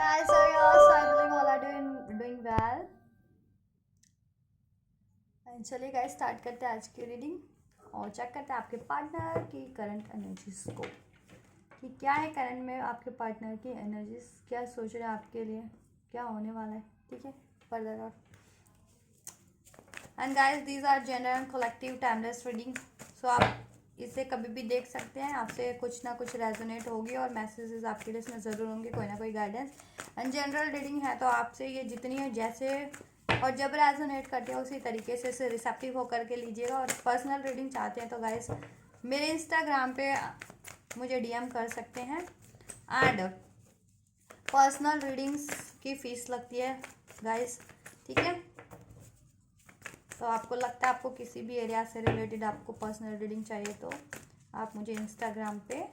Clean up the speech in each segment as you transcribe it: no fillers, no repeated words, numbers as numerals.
guys, so yours. So I believe all are doing well. And चलिए guys start करते हैं आज की रीडिंग और चेक करते हैं आपके पार्टनर की करंट एनर्जीज को कि क्या है करंट में आपके पार्टनर की एनर्जीज, क्या सोच रहे हैं आपके लिए, क्या होने वाला है। ठीक है, फर्दर और and guys these are general and collective timeless reading. So आप इसे कभी भी देख सकते हैं, आपसे कुछ ना कुछ रेजोनेट होगी और मैसेजेस आपके लिए इसमें ज़रूर होंगे, कोई ना कोई गाइडेंस। एंड जनरल रीडिंग है तो आपसे ये जितनी है जैसे और जब रेजोनेट करते हैं उसी तरीके से इसे रिसेप्टिव होकर के लीजिएगा। और पर्सनल रीडिंग चाहते हैं तो गाइस मेरे इंस्टाग्राम पे मुझे डीएम कर सकते हैं। एंड पर्सनल रीडिंग्स की फ़ीस लगती है गाइस, ठीक है। तो आपको लगता है आपको किसी भी एरिया से रिलेटेड आपको पर्सनल रीडिंग चाहिए तो आप मुझे इंस्टाग्राम पे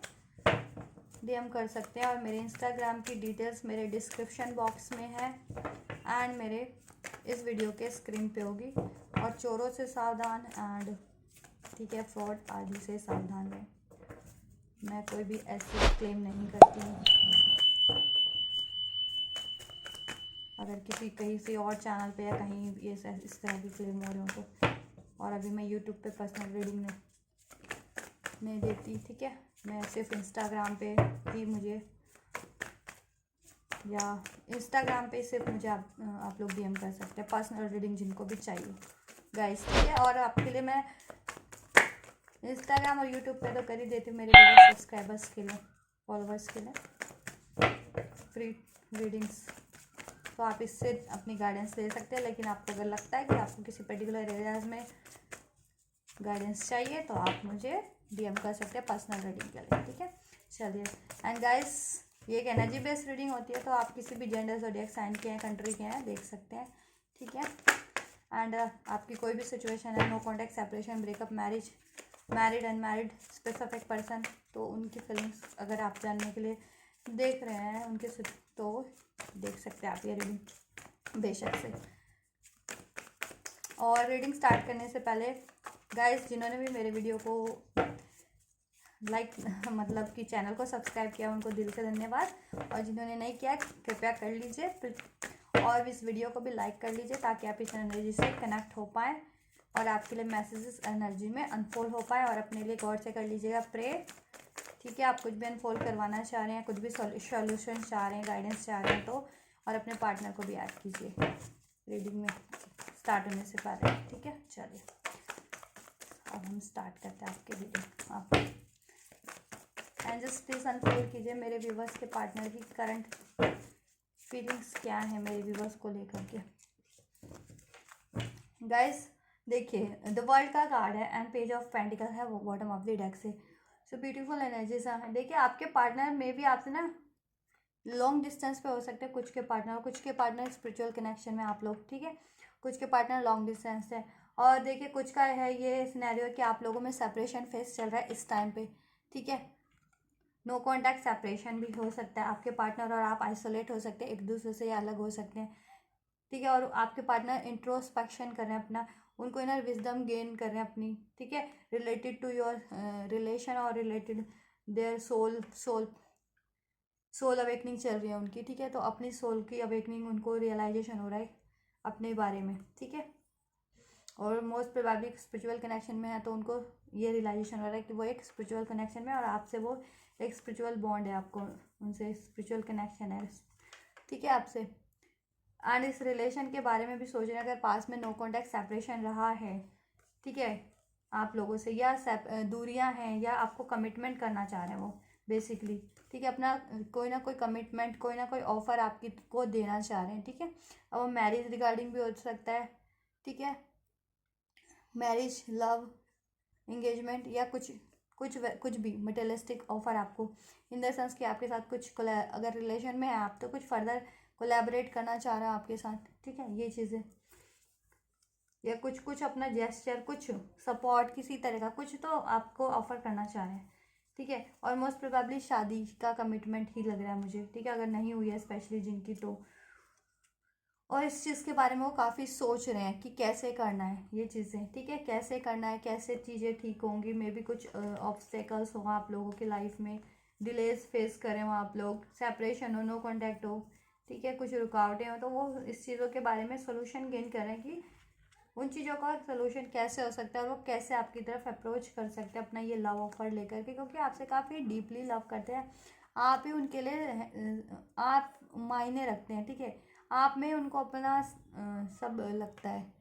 डीएम कर सकते हैं। और मेरे इंस्टाग्राम की डिटेल्स मेरे डिस्क्रिप्शन बॉक्स में है एंड मेरे इस वीडियो के स्क्रीन पे होगी। और चोरों से सावधान एंड ठीक है, फ्रॉड आदि से सावधान रहें। मैं कोई भी ऐसी क्लेम नहीं करती हूँ। अगर किसी कहीं से और चैनल पे या कहीं ये इस तरह की क्लेम हो रहे हो तो, और अभी मैं यूट्यूब पे पर्सनल रीडिंग नहीं देती, ठीक है। मैं सिर्फ इंस्टाग्राम पे ही मुझे या इंस्टाग्राम पे सिर्फ मुझे आप लोग डीएम कर सकते हैं पर्सनल रीडिंग जिनको भी चाहिए गाइस, ठीक है। और आपके लिए मैं इंस्टाग्राम और यूट्यूब पे तो कर ही देती हूँ मेरे वीडियो सब्सक्राइबर्स के लिए, फॉलोवर्स के लिए फ्री रीडिंग्स। तो आप इससे अपनी गाइडेंस ले सकते हैं, लेकिन आपको अगर लगता है कि आपको किसी पर्टिकुलर एरियाज में गाइडेंस चाहिए तो आप मुझे डीएम कर सकते हैं पर्सनल रीडिंग के लिए, ठीक है। चलिए एंड गाइस ये एक एनर्जी बेस्ड रीडिंग होती है तो आप किसी भी जेंडर ज़ोडिएक साइन के हैं, कंट्री के हैं, देख सकते हैं, ठीक है। एंड आपकी कोई भी सिचुएशन है, no contact, separation, breakup, marriage, married, unmarried, specific person, तो उनकी फीलिंग्स अगर आप जानने के लिए देख रहे हैं उनके तो देख सकते हैं आप ये रीडिंग बेशक से। और रीडिंग स्टार्ट करने से पहले गाइस जिन्होंने भी मेरे वीडियो को लाइक मतलब कि चैनल को सब्सक्राइब किया उनको दिल से धन्यवाद, और जिन्होंने नहीं किया कृपया कर लीजिए और इस वीडियो को भी लाइक कर लीजिए ताकि आप इस एनर्जी से कनेक्ट हो पाएँ और आपके लिए मैसेजेस एनर्जी में अनफोल्ड हो पाए। और अपने लिए गौर से कर लीजिएगा प्रे, ठीक है। आप कुछ भी अनफोल्ड करवाना चाह रहे हैं, कुछ भी सॉल्यूशन चाह रहे हैं, गाइडेंस चाह रहे हैं तो, और अपने पार्टनर को भी ऐड कीजिए रीडिंग में स्टार्ट होने से पहले, ठीक है। चलिए अब हम स्टार्ट करते हैं आपके रीडिंग। आप एंड जस्ट प्लीज अनफोल्ड कीजिए मेरे व्यूवर्स के पार्टनर की करंट फीलिंग्स क्या है मेरे व्यूवर्स को लेकर के। गाइस देखिए द वर्ल्ड का कार्ड है एंड पेज ऑफ पेंटिकल है वो बॉटम ऑफ द डेक से। सो ब्यूटीफुल एनर्जीज हैं। देखिए आपके पार्टनर में भी आपसे ना लॉन्ग डिस्टेंस पे हो सकते हैं कुछ के पार्टनर, कुछ के पार्टनर स्पिरिचुअल कनेक्शन में आप लोग, ठीक है। कुछ के पार्टनर लॉन्ग डिस्टेंस है। और देखिए कुछ का है ये सिनेरियो कि आप लोगों में सेपरेशन फेस चल रहा है इस टाइम पे, ठीक है। नो कॉन्टैक्ट सेपरेशन भी हो सकता है, आपके पार्टनर और आप आइसोलेट हो सकते हैं, एक दूसरे से अलग हो सकते हैं, ठीक है। और आपके पार्टनर इंट्रोस्पेक्शन कर रहे हैं अपना, उनको इनर विजडम गेन कर रहे हैं अपनी, ठीक है, रिलेटेड टू योर रिलेशन और रिलेटेड देयर सोल अवेकनिंग चल रही है उनकी, ठीक है। तो अपनी सोल की अवेकनिंग उनको रियलाइजेशन हो रहा है अपने बारे में, ठीक है। और मोस्ट प्रोबेबली स्पिरिचुअल कनेक्शन में है तो उनको ये रियलाइजेशन हो रहा है कि वो एक स्पिरिचुअल कनेक्शन में और आपसे वो एक स्पिरिचुअल बॉन्ड है, आपको उनसे स्पिरिचुअल कनेक्शन है, ठीक है, आपसे। एंड इस रिलेशन के बारे में भी सोच रहे हैं अगर पास में नो कॉन्टैक्ट सेपरेशन रहा है, ठीक है, आप लोगों से, या दूरियां हैं, या आपको कमिटमेंट करना चाह रहे हैं वो बेसिकली, ठीक है। अपना कोई ना कोई कमिटमेंट, कोई ना कोई ऑफर आपकी को देना चाह रहे हैं, ठीक है। अब वो मैरिज रिगार्डिंग भी हो सकता है, ठीक है, मैरिज, लव, इंगेजमेंट, या कुछ भी मटेरियलिस्टिक ऑफर आपको इन द सेंस कि आपके साथ कुछ अगर रिलेशन में है आप तो कुछ फर्दर कोलैबोरेट करना चाह रहे हैं आपके साथ, ठीक है, ये चीज़ें, या कुछ अपना जेस्चर, कुछ सपोर्ट किसी तरह का कुछ तो आपको ऑफर करना चाह रहे हैं, ठीक है। और मोस्ट प्रोबेबली शादी का कमिटमेंट ही लग रहा है मुझे, ठीक है, अगर नहीं हुई है स्पेशली जिनकी तो। और इस चीज़ के बारे में वो काफ़ी सोच रहे हैं कि कैसे करना है ये चीज़ें, ठीक है, कैसे करना है, कैसे चीज़ें ठीक होंगी। मे भी कुछ ऑब्स्टेकल्स हो आप लोगों की लाइफ में, डिलेज फेस करें हो आप लोग, सेपरेशन हो, नो कॉन्टैक्ट हो, ठीक है, कुछ रुकावटें हो तो वो इस चीज़ों के बारे में सोल्यूशन गेन करें कि उन चीज़ों का सोल्यूशन कैसे हो सकता है और वो कैसे आपकी तरफ अप्रोच कर सकते हैं अपना ये लव ऑफर लेकर के, क्योंकि आपसे काफ़ी डीपली लव करते हैं। आप ही उनके लिए आप मायने रखते हैं, ठीक है। आप में उनको अपना सब लगता है।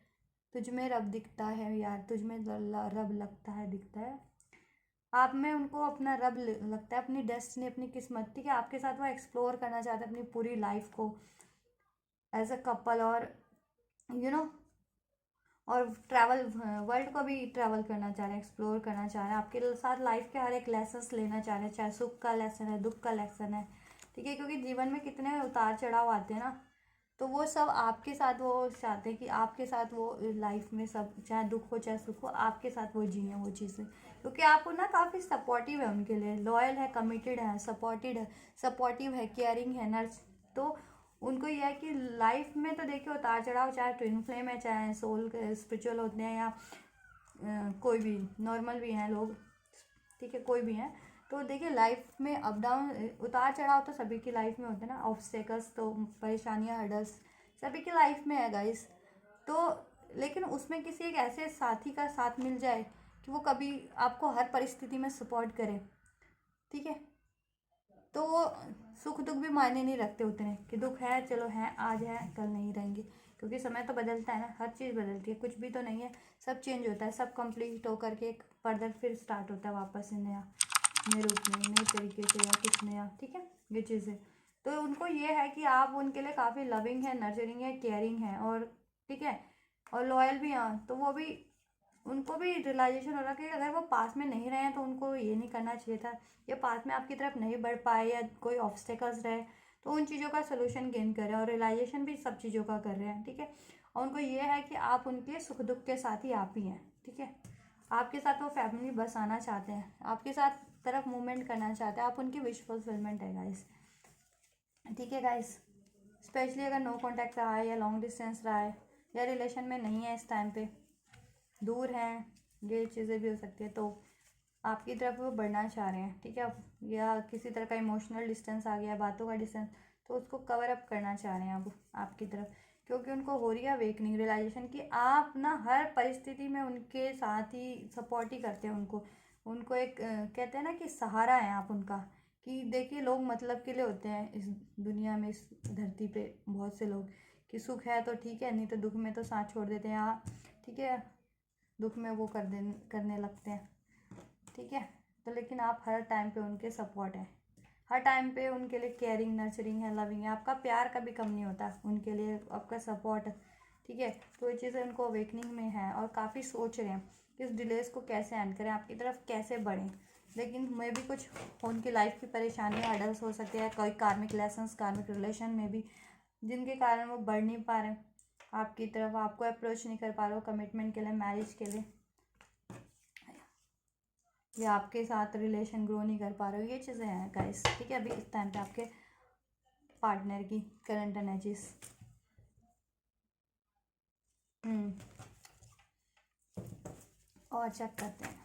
तुझ में रब दिखता है यार, तुझ में रब लगता है, दिखता है। आप में उनको अपना रब लगता है, अपनी डेस्टिनी, अपनी किस्मत, ठीक है। आपके साथ वो एक्सप्लोर करना चाहते हैं अपनी पूरी लाइफ को एज अ कपल, और यू नो और ट्रैवल, वर्ल्ड को भी ट्रैवल करना चाह रहे हैं, एक्सप्लोर करना चाह रहे हैं, आपके साथ लाइफ के हर एक लेसन्स लेना चाह रहे हैं, चाहे सुख का लेसन है, दुख का लेसन है, ठीक है। क्योंकि जीवन में कितने उतार चढ़ाव आते हैं ना, तो वो सब आपके साथ वो चाहते हैं कि आपके साथ वो लाइफ में सब, चाहे दुख हो चाहे सुख हो, आपके साथ वो जिए वो चीज़ें, क्योंकि आप ना काफ़ी सपोर्टिव है उनके लिए, लॉयल है, कमिटेड है, सपोर्टिव है, केयरिंग है, नर्स। तो उनको यह है कि लाइफ में तो देखिए उतार चढ़ाव, चाहे ट्विन फ्लेम है, चाहे सोल स्पिरिचुअल होते हैं, या कोई भी नॉर्मल भी हैं लोग, ठीक है, कोई भी हैं, तो देखिए लाइफ में अप डाउन, उतार चढ़ाव तो सभी की लाइफ में होते हैं ना, ऑब्स्टेकल्स तो परेशानियां, हर्डल्स सभी की लाइफ में है गाइस। तो लेकिन उसमें किसी एक ऐसे साथी का साथ मिल जाए कि वो कभी आपको हर परिस्थिति में सपोर्ट करे, ठीक है। तो वो सुख दुख भी मायने नहीं रखते उतने, कि दुख है चलो है, आज है कल नहीं रहेंगे, क्योंकि समय तो बदलता है ना, हर चीज़ बदलती है, कुछ भी तो नहीं है, सब चेंज होता है, सब कंप्लीट होकर के एक फर्दर फिर स्टार्ट होता है वापस से नया, नए रूप में, नए तरीके से, या कुछ नया, ठीक है, ये चीज़ें। तो उनको ये है कि आप उनके लिए काफ़ी लविंग है, नर्चरिंग है, केयरिंग है, और ठीक है, और लॉयल भी हैं। तो वो भी, उनको भी रियलाइजेशन हो रहा है कि अगर वो पास में नहीं रहे हैं तो उनको ये नहीं करना चाहिए था, या पास में आपकी तरफ नहीं बढ़ पाए, या कोई ऑब्स्टेकल्स रहे, तो उन चीज़ों का सोल्यूशन गेन कर रहे हैं, और रियलाइजेशन भी सब चीज़ों का कर रहे हैं, ठीक है। और उनको ये है कि आप उनके सुख दुख के साथ ही आप ही हैं, ठीक है। आपके साथ वो फैमिली बस आना चाहते हैं, आपके साथ तरफ मूवमेंट करना चाहते हैं, आप उनकी विश फुलफिलमेंट है गाइस, ठीक है गाइस। स्पेशली अगर नो कॉन्टैक्ट रहा है, या लॉन्ग डिस्टेंस रहा है, या रिलेशन में नहीं है इस टाइम पे, दूर हैं, ये चीज़ें भी हो सकती है, तो आपकी तरफ वो बढ़ना चाह रहे हैं, ठीक है। या किसी तरह का इमोशनल डिस्टेंस आ गया, बातों का डिस्टेंस, तो उसको कवर अप करना चाह रहे हैं अब आपकी तरफ, क्योंकि उनको हो रही है अवेकनिंग, रियलाइजेशन कि आप ना हर परिस्थिति में उनके साथ ही सपोर्ट ही करते हैं उनको, उनको एक कहते हैं ना कि सहारा है आप उनका। कि देखिए लोग मतलब के लिए होते हैं इस दुनिया में, इस धरती पे बहुत से लोग, कि सुख है तो ठीक है, नहीं तो दुख में तो साथ छोड़ देते हैं, हाँ ठीक है, दुख में वो करने लगते हैं, ठीक है। तो लेकिन आप हर टाइम पे उनके सपोर्ट हैं, हर टाइम पे उनके लिए केयरिंग, नर्चरिंग है, लविंग है, आपका प्यार कभी कम नहीं होता उनके लिए, आपका सपोर्ट, ठीक है। तो ये चीज़ें उनको अवेकनिंग में है, और काफ़ी सोच रहे हैं कि इस डिलेस को कैसे एंड करें, आपकी तरफ कैसे बढ़ें। लेकिन मैं भी कुछ उनकी लाइफ की परेशानियाँ, हर्डल्स हो सकती है, कोई कार्मिक लेसन्स, कार्मिक रिलेशन में भी, जिनके कारण वो बढ़ नहीं पा रहे आपकी तरफ, आपको अप्रोच नहीं कर पा रहे हो कमिटमेंट के लिए, मैरिज के लिए, या आपके साथ रिलेशन ग्रो नहीं कर पा रहे हो, ये चीज़ें हैं गाइस, ठीक है। अभी इस टाइम पे आपके पार्टनर की करंट एनर्जीज, और चेक करते हैं।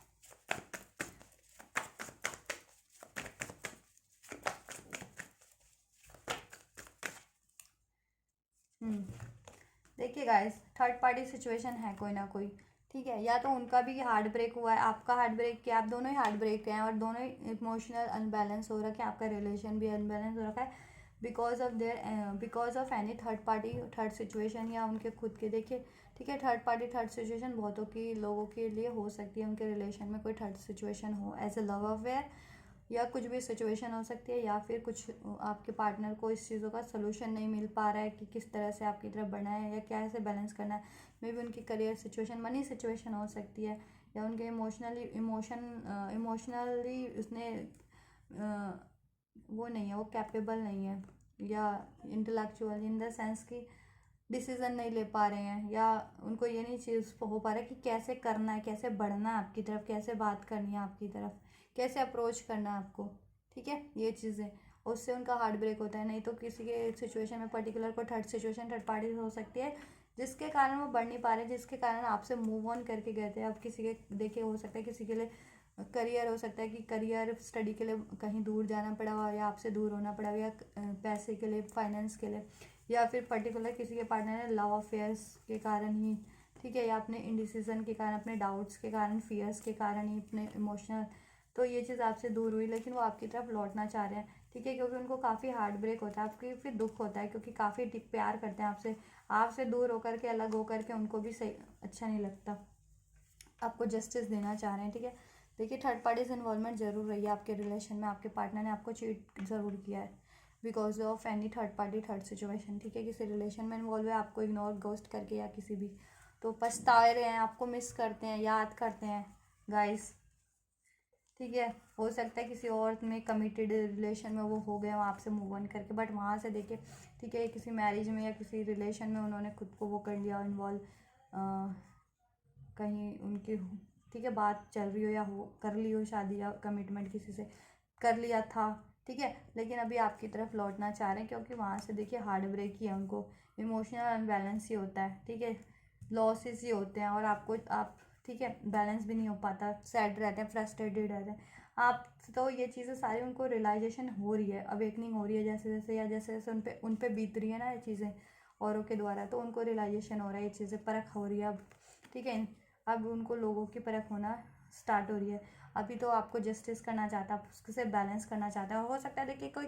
देखिए गाइस, थर्ड पार्टी सिचुएशन है कोई ना कोई, ठीक है। या तो उनका भी हार्ट ब्रेक हुआ है, आपका हार्ट ब्रेक किया, आप दोनों ही हार्ट ब्रेक हैं, और दोनों ही इमोशनल अनबैलेंस हो रखा है, आपका रिलेशन भी अनबैलेंस हो रखा है, because of any third party, third situation, या उनके खुद के, देखिए ठीक है, थर्ड पार्टी, थर्ड सिचुएशन बहुतों की लोगों के लिए हो सकती है, उनके रिलेशन में कोई थर्ड सिचुएशन हो एज ए लव अफेयर, या कुछ भी सिचुएशन हो सकती है, या फिर कुछ आपके पार्टनर को इस चीज़ों का सोल्यूशन नहीं मिल पा रहा है कि किस तरह से आपकी तरफ बढ़ना है, या क्या ऐसे बैलेंस करना है। मे बी उनकी करियर सिचुएशन, मनी सिचुएशन हो सकती है, या उनके इमोशनली उसने वो नहीं है, वो कैपेबल नहीं है, या इंटेलेक्चुअल इन द सेंस कि डिसीज़न नहीं ले पा रहे हैं, या उनको ये नहीं चीज़ हो पा रहा है कि कैसे करना है, कैसे बढ़ना है आपकी तरफ, कैसे बात करनी है आपकी तरफ, कैसे अप्रोच करना है आपको, ठीक है, ये चीज़ें। उससे उनका हार्ट ब्रेक होता है। नहीं तो किसी के सिचुएशन में पर्टिकुलर कोई थर्ड सिचुएशन, थर्ड पार्टी हो सकती है, जिसके कारण वो बढ़ नहीं पा रहे, जिसके कारण आपसे मूव ऑन करके गए थे। अब किसी के देखिए हो सकता है किसी के लिए करियर हो सकता है कि करियर स्टडी के लिए कहीं दूर जाना पड़ा हो या आपसे दूर होना पड़ा हो, या पैसे के लिए, फाइनेंस के लिए, या फिर पर्टिकुलर किसी के पार्टनर ने लव अफेयर्स के कारण ही, ठीक है, या अपने इंडिसीजन के कारण, अपने डाउट्स के कारण, फियर्स के कारण ही, अपने इमोशनल, तो ये चीज़ आपसे दूर हुई, लेकिन वो आपकी तरफ लौटना चाह रहे हैं, ठीक है, क्योंकि उनको काफ़ी हार्ट ब्रेक होता है, आपकी फिर दुख होता है, क्योंकि काफ़ी प्यार करते हैं आपसे, आपसे दूर होकर के, अलग होकर के उनको भी सही अच्छा नहीं लगता, आपको जस्टिस देना चाह रहे हैं, ठीक है। देखिए थर्ड पार्टीज इन्वॉल्वमेंट जरूर रही है आपके रिलेशन में, आपके पार्टनर ने आपको चीट ज़रूर किया है because of any third party, third situation, ठीक है, किसी रिलेशन में इन्वॉल्व है, आपको इग्नोर गोस्ट करके या किसी भी, तो पछता रहे हैं, आपको मिस करते हैं, याद करते हैं गाइस, ठीक है। हो सकता है किसी और में कमिटेड रिलेशन में वो हो गए वहाँ आपसे मूव ऑन करके, बट वहाँ से देखिए, ठीक है, किसी मैरिज में या किसी रिलेशन में उन्होंने खुद को वो कर लिया इन्वॉल्व, कहीं उनकी, ठीक है, बात चल रही हो या हो कर ली हो शादी या कमिटमेंट किसी से कर लिया था, ठीक है, लेकिन अभी आपकी तरफ लौटना चाह रहे हैं, क्योंकि वहाँ से देखिए हार्ट ब्रेक ही है उनको, इमोशनल अनबैलेंस ही होता है, ठीक है, लॉसेस ही होते हैं, और आपको आप, ठीक है, बैलेंस भी नहीं हो पाता, सैड रहते हैं, फ्रस्ट्रेटेड रहते हैं आप, तो ये चीज़ें सारी उनको रियलाइजेशन हो रही है, अवेकनिंग हो रही है जैसे जैसे, या जैसे जैसे उन पे बीत रही है ना ये चीज़ें औरों के द्वारा, तो उनको रियलाइजेशन हो रहा है, ये चीज़ें परख हो रही है अब, ठीक है, अब उनको लोगों की परख होना स्टार्ट हो रही है, अभी तो आपको जस्टिस करना चाहता है, आप उससे बैलेंस करना चाहता है, और हो सकता है देखिए कोई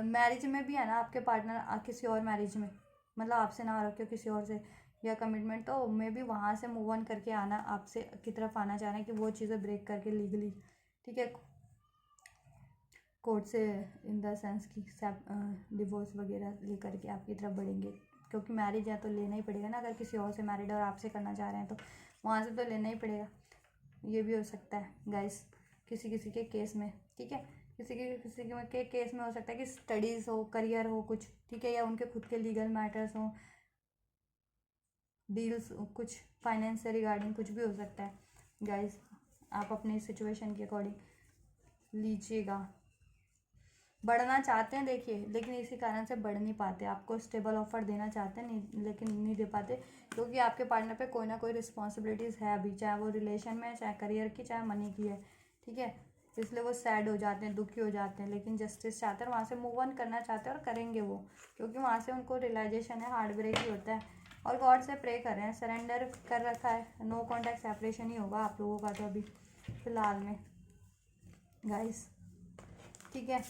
मैरिज में भी है ना आपके पार्टनर, किसी और मैरिज में, मतलब आपसे ना रखे हो किसी और से, या कमिटमेंट, तो मे भी वहाँ से मूव ऑन करके आना, आपसे की तरफ आना चाह रहे हैं कि वो चीज़ें ब्रेक करके लीगली, ठीक है, कोर्ट से, इन द सेंस कि डिवोर्स वगैरह लेकर के आपकी तरफ बढ़ेंगे, क्योंकि मैरिज है तो लेना ही पड़ेगा ना, अगर किसी और से मैरिड और आपसे करना चाह रहे हैं तो वहाँ से तो लेना ही पड़ेगा, ये भी हो सकता है गाइस किसी किसी के केस में, ठीक है, किसी के केस में हो सकता है कि स्टडीज़ हो, करियर हो कुछ, ठीक है, या उनके खुद के लीगल मैटर्स हो, डील्स, कुछ फाइनेंस से रिगार्डिंग कुछ भी हो सकता है गाइस, आप अपनी सिचुएशन के अकॉर्डिंग लीजिएगा, बढ़ना चाहते हैं देखिए, लेकिन इसी कारण से बढ़ नहीं पाते, आपको स्टेबल ऑफर देना चाहते हैं नहीं, लेकिन नहीं दे पाते, क्योंकि आपके पार्टनर पे कोई ना कोई रिस्पॉन्सिबिलिटीज़ है अभी, चाहे वो रिलेशन में है, चाहे करियर की, चाहे मनी की है, ठीक है, इसलिए वो सैड हो जाते हैं, दुखी हो जाते हैं, लेकिन जस्टिस चाहते हैं, वहाँ से मूव ऑन करना चाहते हैं, और करेंगे वो, क्योंकि वहाँ से उनको रियलाइजेशन है, हार्ट ब्रेक ही होता है, और गॉड से प्रे कर रहे हैं, सरेंडर कर रखा है, नो कॉन्टैक्ट सेपरेशन ही होगा आप लोगों का तो अभी फ़िलहाल में गाइस, ठीक है,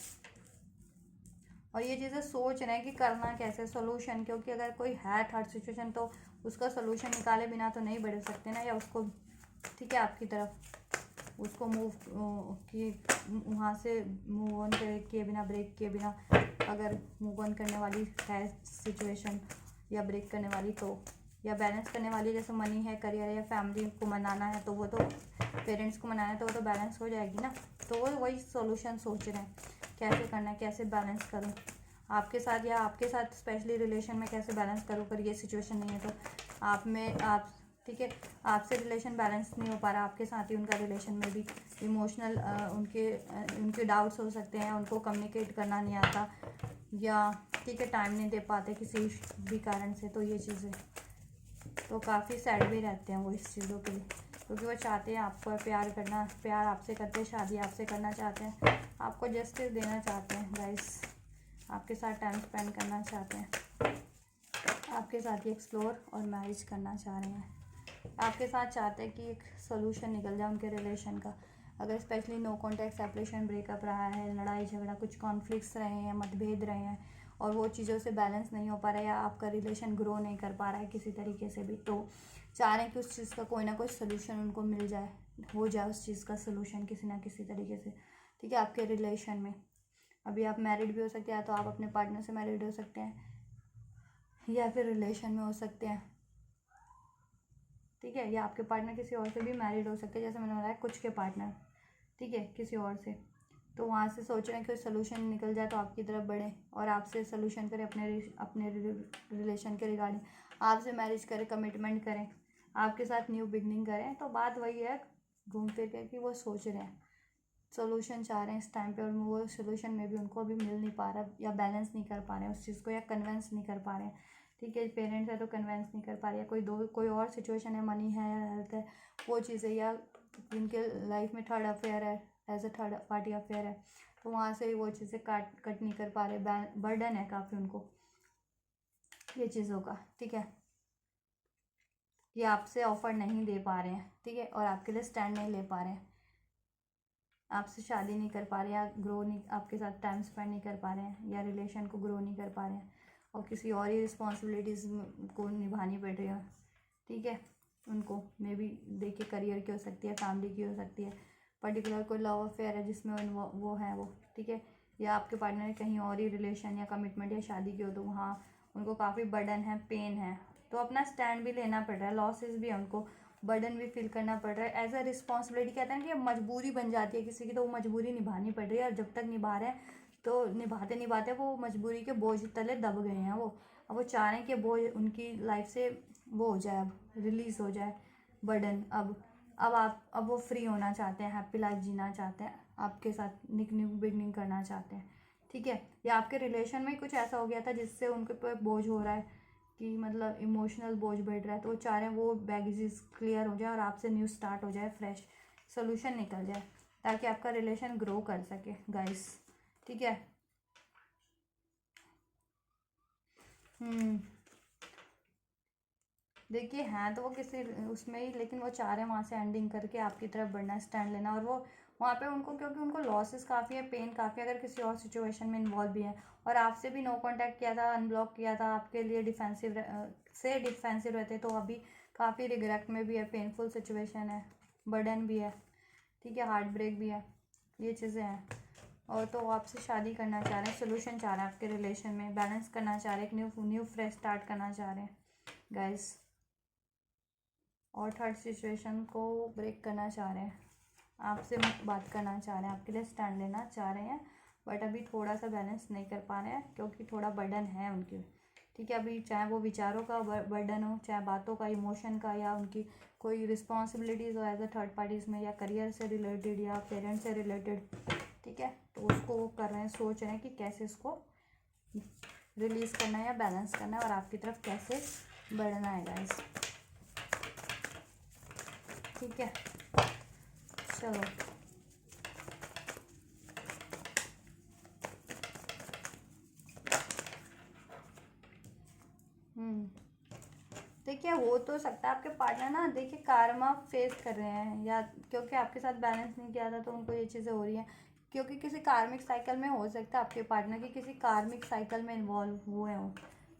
और ये चीज़ें सोच रहे हैं कि करना कैसे सोल्यूशन, क्योंकि अगर कोई है थर्ड सिचुएशन तो उसका सोल्यूशन निकाले बिना तो नहीं बढ़ सकते ना, या उसको, ठीक है, आपकी तरफ उसको मूव कि वहाँ से मूव ऑन किए बिना, ब्रेक किए बिना, अगर मूव ऑन करने वाली है सिचुएशन या ब्रेक करने वाली तो, या बैलेंस करने वाली, जैसे मनी है, करियर या फैमिली को मनाना है, तो वो तो पेरेंट्स को मनाना है तो वो तो बैलेंस हो जाएगी ना, तो वो वही सोल्यूशन सोच रहे हैं कैसे करना है, कैसे बैलेंस करूँ आपके साथ, या आपके साथ स्पेशली रिलेशन में कैसे बैलेंस करूँ, अगर ये सिचुएशन नहीं है तो आप, ठीक है, आपसे रिलेशन बैलेंस नहीं हो पा रहा, आपके साथ ही उनका रिलेशन में भी इमोशनल उनके डाउट्स हो सकते हैं, उनको कम्युनिकेट करना नहीं आता, या ठीक है टाइम नहीं दे पाते किसी भी कारण से, तो ये चीज़ें तो काफ़ी सैड भी रहते हैं वो इस चीज़ों के लिए, क्योंकि वो चाहते हैं आपको प्यार करना, प्यार आपसे करते हैं, शादी आपसे करना चाहते हैं, आपको जस्टिस देना चाहते हैं गाइस, आपके साथ टाइम स्पेंड करना चाहते हैं, आपके साथ ही एक्सप्लोर और मैरिज करना चाह रहे हैं, आपके साथ चाहते हैं कि एक सोल्यूशन निकल जाए उनके रिलेशन का, अगर specially no contact separation, breakup रहा है, लड़ाई झगड़ा, कुछ कॉन्फ्लिक्ट्स रहे हैं, मतभेद रहे हैं, और वो चीज़ों से बैलेंस नहीं हो पा रहा है, या आपका रिलेशन ग्रो नहीं कर पा रहा है किसी तरीके से भी, तो चाह रहे हैं कि उस चीज़ का कोई ना कोई सोल्यूशन उनको मिल जाए, हो जाए उस चीज़ का सोल्यूशन किसी ना किसी तरीके से, ठीक है, आपके रिलेशन में, अभी आप मैरिड भी हो सकते हैं, तो आप अपने पार्टनर से मैरिड हो सकते हैं, या फिर रिलेशन में हो सकते हैं, ठीक है, या आपके पार्टनर किसी और से भी मैरिड हो सकते हैं, जैसे मैंने बताया कुछ के पार्टनर, ठीक है, किसी और से, तो वहाँ से सोच रहे हैं कि सोल्यूशन निकल जाए तो आपकी तरफ बढ़े, और आपसे सोल्यूशन करें, अपने रिलेशन के रिगार्डिंग, आपसे मैरिज करें, कमिटमेंट करें, आपके साथ न्यू बिगनिंग करें, तो बात वही है घूम फिर के कि वो सोच रहे हैं, सोल्यूशन चाह रहे हैं इस टाइम पे, और वो सोल्यूशन में भी उनको अभी मिल नहीं पा रहा, या बैलेंस नहीं कर पा रहे हैं उस चीज़ को, या कन्वेंस नहीं कर पा रहे हैं, ठीक है, पेरेंट्स है तो कन्वेंस नहीं कर पा रहे, या कोई और सिचुएशन है, मनी है या हेल्थ है, वो चीज़ें, या जिनके लाइफ में थर्ड अफेयर है, as a third party affair है, तो वहाँ से वो चीज़ें कट नहीं कर पा रहे, बर्डन है काफ़ी उनको ये चीज़ों का, ठीक है। ये आपसे ऑफर नहीं दे पा रहे हैं, ठीक है, और आपके लिए स्टैंड नहीं ले पा रहे हैं, आपसे शादी नहीं कर पा रहे हैं, या ग्रो नहीं, आपके साथ टाइम स्पेंड नहीं कर पा रहे हैं, या रिलेशन को ग्रो नहीं कर पा रहे हैं, और किसी और ही रिस्पॉन्सिबिलिटीज़ को निभानी पड़ रही है, ठीक है। उनको मे बी देखिए करियर की हो सकती है, फैमिली की हो सकती है, पर्टिकुलर कोई लव अफेयर है जिसमें वो है वो, ठीक है, या आपके पार्टनर ने कहीं और ही रिलेशन या कमिटमेंट या शादी की हो, तो वहाँ उनको काफ़ी बर्डन है, पेन है, तो अपना स्टैंड भी लेना पड़ रहा है, लॉसेस भी है उनको, बर्डन भी फील करना पड़ रहा है, एज अ रिस्पॉन्सिबिलिटी कहते हैं कि मजबूरी बन जाती है किसी की, तो वो मजबूरी निभानी पड़ रही है, और जब तक निभा रहे हैं तो निभाते निभाते वो मजबूरी के बोझ तले दब गए हैं वो, अब वो चाह रहे हैं कि बोझ उनकी लाइफ से वो हो जाए, अब रिलीज़ हो जाए बर्डन, अब वो फ्री होना चाहते हैं, हैप्पी लाइफ जीना चाहते हैं, आपके साथ न्यू बिगनिंग करना चाहते हैं, ठीक है। या आपके रिलेशन में कुछ ऐसा हो गया था जिससे उनके ऊपर बोझ हो रहा है कि मतलब इमोशनल बोझ बढ़ रहा है, तो वो चाह रहे हैं वो बैगेजेस क्लियर हो जाए और आपसे न्यू स्टार्ट हो जाए, फ्रेश सोल्यूशन निकल जाए, ताकि आपका रिलेशन ग्रो कर सके गाइस, ठीक है। हम्म देखिए हैं तो वो किसी उसमें ही, लेकिन वो चाह रहे हैं वहाँ से एंडिंग करके आपकी तरफ बढ़ना, स्टैंड लेना, और वो वहाँ पे उनको, क्योंकि उनको लॉसेस काफ़ी है, पेन काफ़ी, अगर किसी और सिचुएशन में इन्वॉल्व भी है, और आपसे भी नो कांटेक्ट किया था, अनब्लॉक किया था, आपके लिए डिफेंसिव रहते, तो अभी काफ़ी रिग्रेट में भी है, पेनफुल सिचुएशन है, बर्डन भी है, ठीक है, हार्ट ब्रेक भी है, ये चीज़ें हैं, और तो वो आपसे शादी करना चाह रहे हैं, सोल्यूशन चाह रहे हैं आपके रिलेशन में, बैलेंस करना चाह रहे हैं, एक न्यू फ्रेश स्टार्ट करना चाह रहे हैं गाइस, और थर्ड सिचुएशन को ब्रेक करना चाह रहे हैं, आपसे बात करना चाह रहे हैं, आपके लिए स्टैंड लेना चाह रहे हैं, बट अभी थोड़ा सा बैलेंस नहीं कर पा रहे हैं क्योंकि थोड़ा बर्डन है उनके, ठीक है। अभी चाहे वो विचारों का बर्डन हो, चाहे बातों का, इमोशन का, या उनकी कोई रिस्पॉन्सिबिलिटीज़ हो एज अ थर्ड पार्टीज़ में, या करियर से रिलेटेड, या पेरेंट्स से रिलेटेड, ठीक है, तो उसको वो कर रहे हैं, सोच रहे हैं कि कैसे इसको रिलीज़ करना है या बैलेंस करना है, और आपकी तरफ कैसे बढ़ना है गाइस, ठीक है। चलो देखिए हो तो सकता है आपके पार्टनर ना, देखिए कार्मा फेस कर रहे हैं, या क्योंकि आपके साथ बैलेंस नहीं किया था तो उनको ये चीज़ें हो रही हैं, क्योंकि किसी कार्मिक साइकिल में हो सकता है आपके पार्टनर की किसी कार्मिक साइकिल में इन्वॉल्व हुए हों,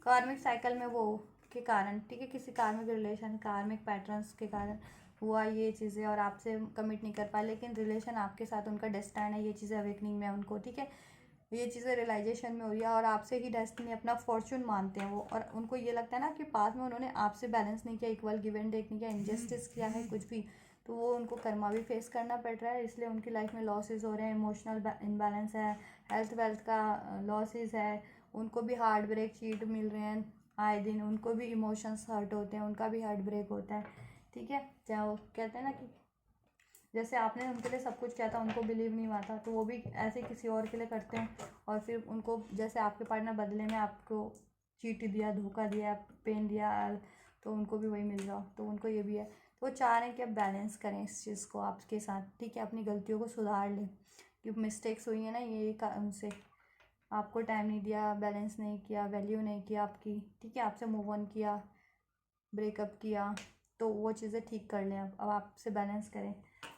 कार्मिक साइकिल में वो के कारण, ठीक है, किसी कार्मिक रिलेशन, कार्मिक पैटर्न्स के कारण हुआ ये चीज़ें, और आपसे कमिट नहीं कर पाए, लेकिन रिलेशन आपके साथ उनका डेस्टाइन है, ये चीज़ें अवेकनिंग में है उनको, ठीक है, ये चीज़ें रियलाइजेशन में हो रही है, और आपसे ही डेस्टिनी, अपना फॉर्चून मानते हैं वो, और उनको ये लगता है ना कि पास में उन्होंने आपसे बैलेंस नहीं किया, इक्वल गिव एंड टेक नहीं किया, इनजस्टिस किया है कुछ भी, तो वो उनको कर्मा भी फेस करना पड़ रहा है, इसलिए उनकी लाइफ में लॉसेस हो रहे हैं, इमोशनल इम्बैलेंस है, हेल्थ वेल्थ का लॉसेस है, उनको भी हार्ट ब्रेक, चीट मिल रहे हैं आए दिन, उनको भी इमोशंस हर्ट होते हैं, उनका भी हार्ट ब्रेक होता है, ठीक है। चाहे वो कहते हैं ना कि जैसे आपने उनके लिए सब कुछ किया था, उनको बिलीव नहीं हुआ था, तो वो भी ऐसे किसी और के लिए करते हैं, और फिर उनको जैसे आपके पार्टनर बदले में आपको चीट दिया, धोखा दिया, पेन दिया, तो उनको भी वही मिल रहा हो, तो उनको ये भी है, तो वो चाह रहे हैं कि आप बैलेंस करें इस चीज़ को आपके साथ, ठीक है, अपनी गलतियों को सुधार लें, कि मिस्टेक्स हुई है ना ये उनसे, आपको टाइम नहीं दिया, बैलेंस नहीं किया, वैल्यू नहीं किया आपकी, ठीक है, आपसे मूव ऑन किया, ब्रेकअप किया, तो वो चीज़ें ठीक कर लें, अब आपसे बैलेंस करें,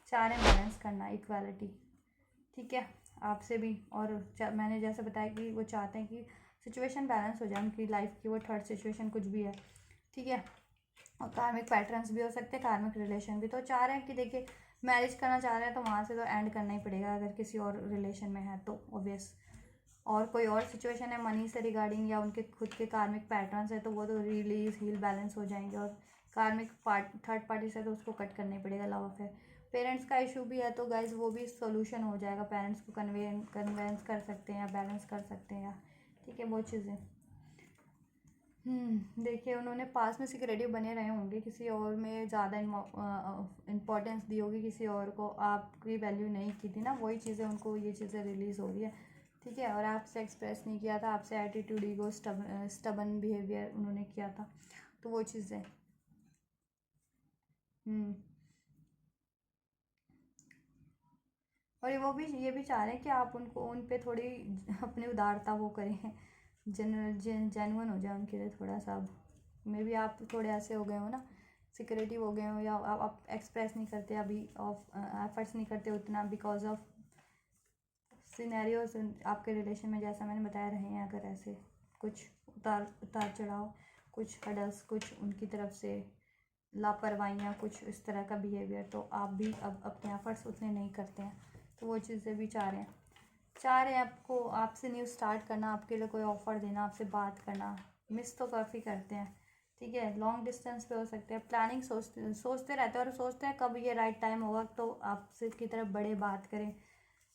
चाह रहे हैं बैलेंस करना, इक्वालिटी, ठीक है, आपसे भी, और मैंने जैसे बताया कि वो चाहते हैं कि सिचुएशन बैलेंस हो जाए उनकी लाइफ की, वो थर्ड सिचुएशन कुछ भी है, ठीक है, और कार्मिक पैटर्न्स भी हो सकते हैं, कार्मिक रिलेशन भी, तो चाह रहे हैं कि देखिए मैरिज करना चाह रहे हैं तो वहाँ से तो एंड करना ही पड़ेगा, अगर किसी और रिलेशन में है तो ऑब्वियस, और कोई और सिचुएशन है मनी से रिगार्डिंग, या उनके खुद के कार्मिक पैटर्न्स है, तो वो तो रिलीज हील बैलेंस हो जाएंगे, और कार्मिक थर्ड पार्टी से तो उसको कट करना ही पड़ेगा, लव अफेयर, पेरेंट्स का इशू भी है, तो गाइज वो भी सोल्यूशन हो जाएगा, पेरेंट्स को कन्वेंस कर सकते हैं, या बैलेंस कर सकते हैं, या ठीक है, वो चीज़ें। देखिए उन्होंने पास में सिक्योरिटी बने रहे होंगे, किसी और में ज़्यादा इम्पोर्टेंस दी होगी, किसी और को आपकी वैल्यू नहीं की थी ना, वही चीज़ें उनको ये चीज़ें रिलीज़ हो रही है, ठीक है, और आपसे एक्सप्रेस नहीं किया था, आपसे एटीट्यूड, ईगो, स्टबन बिहेवियर उन्होंने किया था, तो वो चीज़ें। हम्म और वो भी ये भी चाह रहे हैं कि आप उनको उन पे थोड़ी अपनी उदारता वो करें, जेन्युइन हो जाए उनके लिए थोड़ा सा। मे भी आप थोड़े ऐसे हो गए हो ना, सिक्योरिटिव हो गए हो, या आप एक्सप्रेस नहीं करते अभी, ऑफ एफर्ट्स नहीं करते उतना बिकॉज ऑफ सिनेरियोज आपके रिलेशन में, जैसा मैंने बताया रहे हैं। अगर ऐसे कुछ उतार चढ़ाव, कुछ हडल्स, कुछ उनकी तरफ से लापरवाहियाँ, कुछ इस तरह का बिहेवियर, तो आप भी अब अपने एफर्ट्स उतने नहीं करते हैं। तो वो चीज़ें भी चाह रहे हैं आपको, आपसे न्यू स्टार्ट करना, आपके लिए कोई ऑफ़र देना, आपसे बात करना। मिस तो काफ़ी करते हैं, ठीक है। लॉन्ग डिस्टेंस पे हो सकते हैं, प्लानिंग सोचते रहते हैं, और सोचते हैं कब ये राइट टाइम होगा तो आपसे की तरफ बड़े बात करें,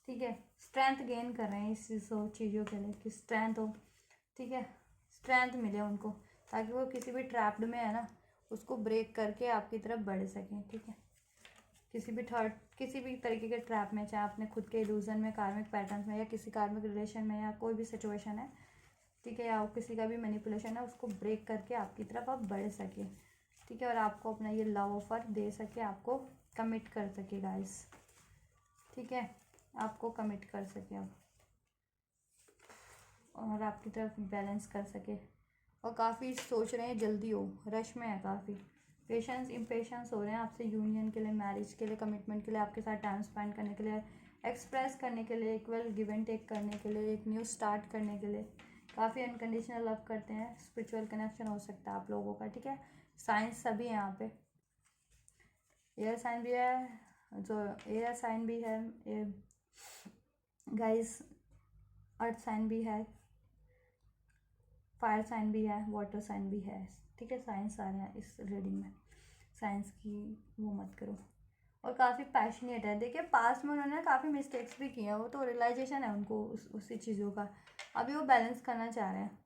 ठीक है। स्ट्रेंथ गेन कर रहे हैं इस चीज़ों के लिए कि स्ट्रेंथ हो, ठीक है, स्ट्रेंथ मिले उनको, ताकि वो किसी भी ट्रैप्ड में है ना, उसको ब्रेक करके आपकी तरफ बढ़ सकें, ठीक है। किसी भी तरीके के ट्रैप में, चाहे अपने खुद के इल्यूजन में, कार्मिक पैटर्न्स में, या किसी कार्मिक रिलेशन में, या कोई भी सिचुएशन है, ठीक है, या किसी का भी मैनिपुलेशन है, उसको ब्रेक करके आपकी तरफ आप बढ़ सके, ठीक है। और आपको अपना ये लव ऑफर दे सके, आपको कमिट कर सके गाइस, ठीक है, आपको कमिट कर सके अब, और आपकी तरफ बैलेंस कर सके। और काफ़ी सोच रहे हैं जल्दी हो, रश में है काफ़ी, इम्पेशंस हो रहे हैं आपसे यूनियन के लिए, मैरिज के लिए, कमिटमेंट के लिए, आपके साथ टाइम स्पेंड करने के लिए, एक्सप्रेस करने के लिए, इक्वल गिव एंड टेक करने के लिए, एक न्यू स्टार्ट करने के लिए। काफ़ी अनकंडीशनल लव करते हैं, स्पिरिचुअल कनेक्शन हो सकता है आप लोगों का, ठीक है। साइंस सभी यहाँ पे, एयर साइन भी है, जो एयर साइन भी है गाइस, अर्थ साइन भी है, फायर साइन भी है, वाटर साइन भी है, ठीक है। साइंस आ रहे हैं इस रीडिंग में, साइंस की वो मत करो। और काफ़ी पैशनेट है, देखिए पास्ट में उन्होंने काफ़ी मिस्टेक्स भी किए हैं, वो तो रियलाइजेशन है उनको उसी चीज़ों का, अभी वो बैलेंस करना चाह रहे हैं।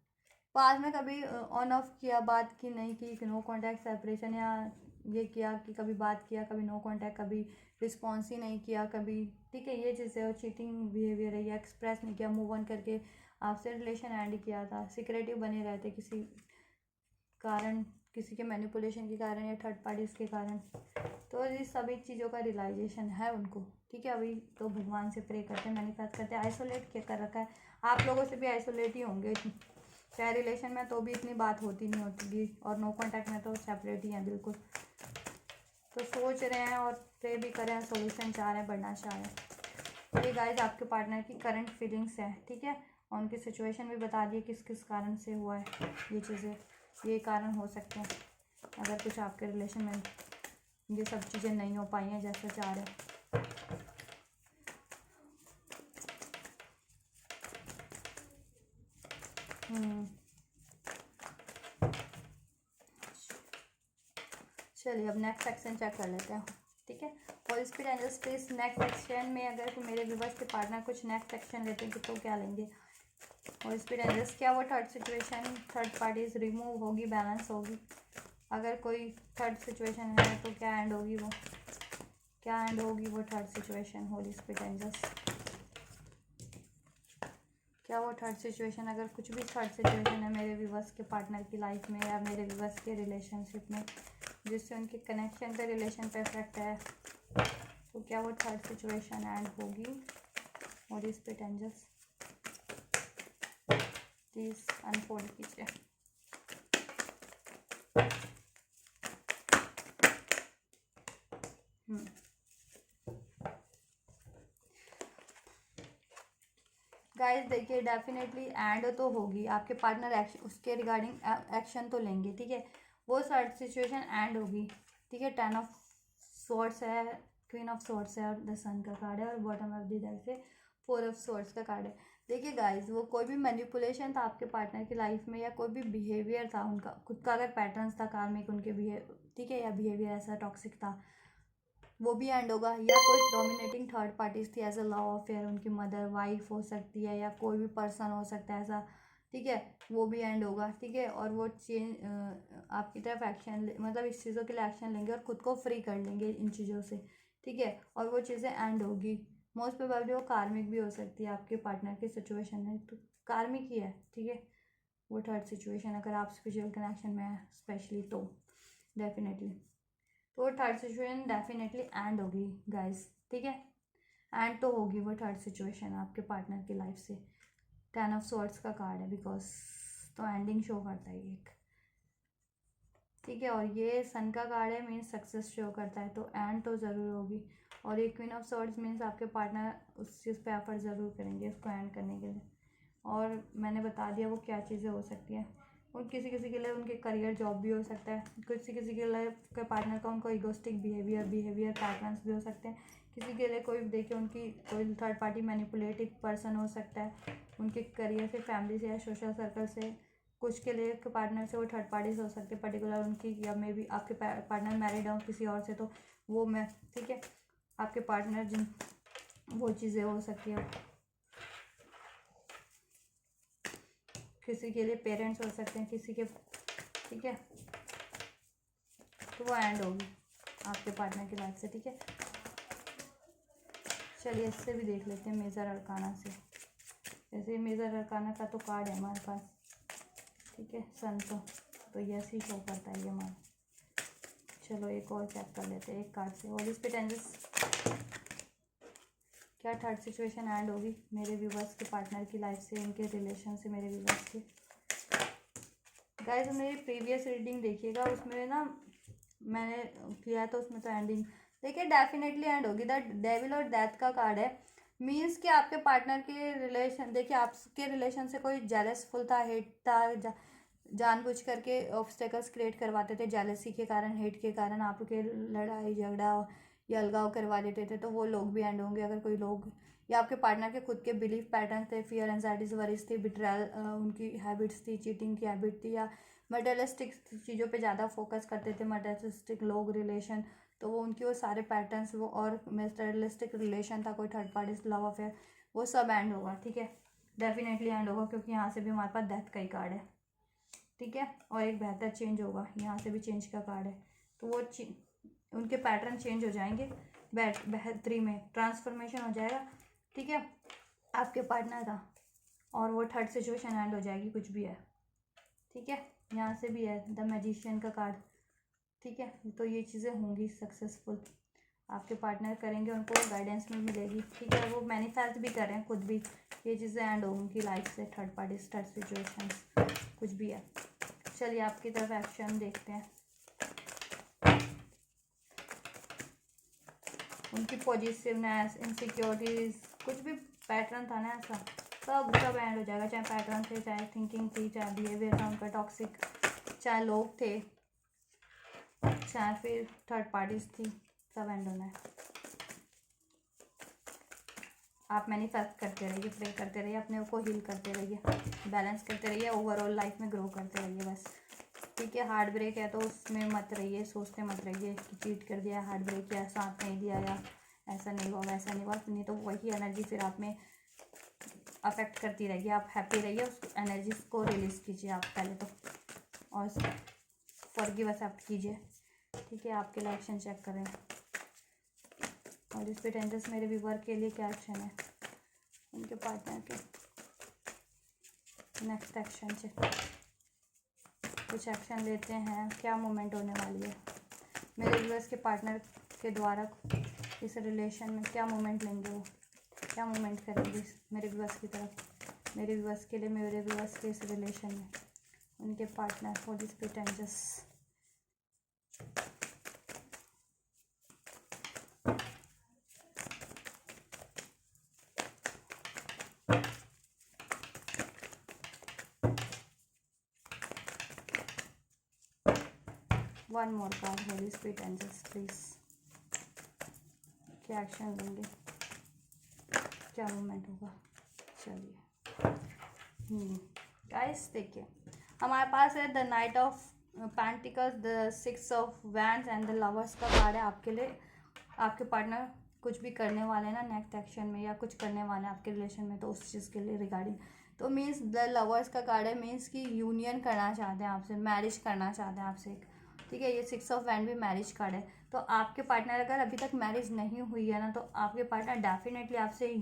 पास्ट में कभी ऑन ऑफ किया, बात की नहीं की, नो कांटेक्ट सेपरेशन, या ये किया कि कभी बात किया, कभी नो कांटेक्ट, कभी रिस्पॉन्स ही नहीं किया कभी, ठीक है, ये चीज़ें। और चीटिंग बिहेवियर है, या एक्सप्रेस नहीं किया, मूव ऑन करके आपसे रिलेशन एंड किया था, सिक्रेटिव बने रहते किसी कारण, किसी के मैनिपुलेशन के कारण, या थर्ड पार्टीज के कारण। तो ये सभी चीज़ों का रियलाइजेशन है उनको, ठीक है। अभी तो भगवान से प्रे करते हैं, मैनिफेस्ट करते हैं, आइसोलेट क्या कर रखा है, आप लोगों से भी आइसोलेट ही होंगे, चाहे रिलेशन में तो भी इतनी बात होती नहीं होती, और नो कांटेक्ट में तो सेपरेट ही हैं बिल्कुल। तो सोच रहे हैं और प्रे भी कर रहे हैं, सोल्यूशन चाह रहे हैं, बढ़ना चाह रहे हैं। ये गाइस आपके पार्टनर की करंट फीलिंग्स है, ठीक है, और उनकी सिचुएशन भी बता दिए किस किस कारण से हुआ है ये चीज़ें, ये कारण हो सकते हैं अगर कुछ आपके रिलेशन में ये सब चीज़ें नहीं हो पाई हैं जैसा चाह रहे हैं। चलिए अब नेक्स्ट सेक्शन चेक कर लेते हैं, ठीक है। और spirit angels please next section में, अगर मेरे व्यूवर्स के पार्टनर कुछ नेक्स्ट सेक्शन लेते हैं तो क्या लेंगे। और स्पिरिट एंजल्स, क्या वो third situation, third parties remove होगी, बैलेंस होगी। अगर कोई थर्ड सिचुएशन है तो क्या एंड होगी वो, क्या एंड होगी वो third situation. Holy spirit angels, क्या वो थर्ड सिचुएशन, अगर कुछ भी थर्ड सिचुएशन है मेरे व्यूवर्स के पार्टनर की लाइफ में, या मेरे व्यूवर्स के रिलेशनशिप में, जिससे उनके कनेक्शन पे, रिलेशन पे इफेक्ट है, तो क्या वो थर्ड सिचुएशन एंड होगी। और स्पिरिट एंजल्स प्लीज अनफोल्ड कीजिए। गाइस देखिए, डेफिनेटली एंड तो होगी, आपके पार्टनर एक्शन उसके रिगार्डिंग एक्शन तो लेंगे, ठीक है। वो थर्ड सिचुएशन एंड होगी, ठीक है। 10 ऑफ स्वॉर्ड्स है, क्वीन ऑफ स्वॉर्ड्स है, और द सन का कार्ड है, और बॉटम ऑफ द डेक से 4 ऑफ स्वॉर्ड्स का कार्ड है। देखिए गाइस, वो कोई भी मैनिपुलेशन था आपके पार्टनर की लाइफ में, या कोई भी बिहेवियर था उनका खुद का, अगर पैटर्न्स था कार्मिक उनके बिहेव, ठीक है, या बिहेवियर ऐसा टॉक्सिक था, वो भी एंड होगा। या कोई डोमिनेटिंग थर्ड पार्टीज थी एज अ लव अफेयर, उनकी मदर, वाइफ हो सकती है, या कोई भी पर्सन हो सकता है ऐसा, ठीक है, वो भी एंड होगा, ठीक है। और वो चेंज आपकी तरफ एक्शन, मतलब इस चीज़ों के लिए एक्शन लेंगे और खुद को फ्री कर लेंगे इन चीज़ों से, ठीक है। और वो चीज़ें एंड होगी। मोस्ट प्रोबेबली वो कार्मिक भी हो सकती है आपके पार्टनर की सिचुएशन में, तो कार्मिक ही है, ठीक है। वो थर्ड सिचुएशन अगर आप स्पिरिचुअल कनेक्शन में है स्पेशली, तो डेफिनेटली तो थर्ड सिचुएशन डेफिनेटली एंड होगी गाइस, ठीक है। एंड तो होगी वो थर्ड सिचुएशन आपके पार्टनर की लाइफ से। 10 ऑफ सॉर्ड्स का कार्ड है बिकॉज, तो एंडिंग शो करता है एक, ठीक है। और ये सन का कार्ड है, मीन्स सक्सेस शो करता है, तो एंड तो ज़रूर होगी। और ये क्वीन ऑफ सॉर्ड्स मीन्स आपके पार्टनर उस चीज़ पे एफर्ट ज़रूर करेंगे उसको एंड करने के लिए। और मैंने बता दिया वो क्या चीज़ें हो सकती हैं। और किसी किसी के लिए उनके करियर जॉब भी हो सकता है, किसी किसी के लिए के पार्टनर का उनको इगोस्टिक बिहेवियर पैटर्न्स भी हो सकते हैं। किसी के लिए कोई देखिए उनकी कोई थर्ड पार्टी मैनिपुलेटिव पर्सन हो सकता है, उनके करियर से, फैमिली से या सोशल सर्कल से। कुछ के लिए पार्टनर से वो थर्ड पार्टी से हो सकते हैं पर्टिकुलर उनकी, या मे बी आपके पार्टनर मैरिड हो किसी और से तो वो मैं, ठीक है, आपके पार्टनर जिन वो चीज़ें हो सकती है। किसी के लिए पेरेंट्स हो सकते हैं किसी के, ठीक है। तो वो एंड होगी आपके पार्टनर की लाइफ से, ठीक है। चलिए इससे भी देख लेते हैं मेजर अरकाना से। जैसे मेजर अरकाना का तो कार्ड है हमारे पास, ठीक है, सन तो यस ही शो करता है ये हमारा। चलो एक और चेक कर लेते हैं एक कार्ड से। और इस पे टेंजेस क्या थर्ड सिचुएशन एंड होगी मेरे व्यूवर्स के पार्टनर की लाइफ से, इनके रिलेशन से, मेरे व्यूवर्स के। गाइस मेरी प्रीवियस रीडिंग देखिएगा, उसमें ना मैंने किया तो उसमें तो एंडिंग देखिए डेफिनेटली एंड होगी। द डेविल और डेथ का कार्ड है, मीन्स कि आपके पार्टनर के रिलेशन, देखिए आपके रिलेशन से कोई जेलसफुल था, हेट था, जानबूझ करके ऑब्स्टेकल्स क्रिएट करवाते थे, जेलसी के कारण, हेट के कारण आपके लड़ाई झगड़ा या अलगाव करवा देते थे, तो वो लोग भी एंड होंगे। अगर कोई लोग या आपके पार्टनर के खुद के बिलीफ पैटर्न थे, फियर एंजाइटीज वरीज थी, बिट्रायल उनकी हैबिट्स थी, चीटिंग की हैबिट थी, या मटेरियलिस्टिक चीज़ों पे ज़्यादा फोकस करते थे, मटेरियलिस्टिक लोग रिलेशन, तो वो उनकी वो सारे पैटर्न्स वो, और मटेरियलिस्टिक रिलेशन था, कोई थर्ड पार्टी लव अफेयर, वो सब एंड होगा, ठीक है, डेफिनेटली एंड होगा। क्योंकि यहाँ से भी हमारे पास डेथ का ही कार्ड है, ठीक है। और एक बेहतर चेंज होगा, यहाँ से भी चेंज का कार्ड है, तो वो उनके पैटर्न चेंज हो जाएंगे, बेहतरी में ट्रांसफॉर्मेशन हो जाएगा, ठीक है, आपके पार्टनर का। और वो थर्ड सिचुएशन एंड हो जाएगी, कुछ भी है, ठीक है। यहाँ से भी है द मैजिशियन का कार्ड, ठीक है। तो ये चीज़ें होंगी सक्सेसफुल, आपके पार्टनर करेंगे, उनको गाइडेंस में मिलेगी, ठीक है। वो मैनिफेस्ट भी कर रहे हैं खुद भी, ये चीज़ें एंड होंगी उनकी लाइफ से, थर्ड पार्टी थर्ड सिचुएशन कुछ भी है। चलिए आपकी तरफ एक्शन देखते हैं। उनकी पॉजिटिवनेस, इनसिक्योरिटीज, कुछ भी पैटर्न था ना ऐसा, सब एंड हो जाएगा। चाहे पैटर्न थे, चाहे थिंकिंग थी, चाहे बिहेवियर था उनका टॉक्सिक, चाहे लोग थे, चाहे फिर थर्ड पार्टीज थी, सब एंड होना है। आप मैनिफेस्ट करते रहिए, प्रे करते रहिए, अपने को हील करते रहिए, बैलेंस करते रहिए, ओवरऑल लाइफ में ग्रो करते रहिए बस, ठीक है। हार्ट ब्रेक है तो उसमें मत रहिए, सोचते मत रहिए कि चीट कर दिया, हार्ट ब्रेक या साथ नहीं दिया, या ऐसा नहीं हुआ वैसा नहीं हुआ, नहीं तो वही एनर्जी फिर आप में अफेक्ट करती रहेगी। आप हैप्पी रहिए, उस एनर्जी को रिलीज़ कीजिए आप पहले तो, और फॉरगिव एक्सेप्ट कीजिए, ठीक है। आपके लिए एक्शन चेक करें। और इस पे टेंजेस मेरे व्यूवर के लिए क्या एक्शन है, उनके पार्टनर के नेक्स्ट एक्शन चेक, कुछ एक्शन लेते हैं, क्या मोमेंट होने वाली है मेरे व्यूअर्स के पार्टनर के द्वारा, इस रिलेशन में क्या मोमेंट लेंगे वो, क्या मोमेंट करेंगे मेरे व्यूअर्स की तरफ, मेरे व्यूअर्स के लिए, मेरे व्यूअर्स के इस रिलेशन में उनके partner for this pretences. One more card for this pretences please, क्या एक्शन लेंगे, क्या मूवमेंट होगा। चलिए गाइस देखिए हमारे पास है the night of pentacles, the six of wands and the lovers का कार्ड है आपके लिए। आपके पार्टनर कुछ भी करने वाले हैं ना नेक्स्ट एक्शन में, या कुछ करने वाले हैं आपके रिलेशन में, तो उस चीज़ के लिए रिगार्डिंग, तो मीन्स द लवर्स का कार्ड है, मीन्स कि यूनियन करना चाहते हैं आपसे, मैरिज करना चाहते हैं आपसे, ठीक है। ये सिक्स ऑफ वैंड भी मैरिज कार्ड है, तो आपके पार्टनर अगर अभी तक मैरिज नहीं हुई है ना, तो आपके पार्टनर डेफिनेटली आपसे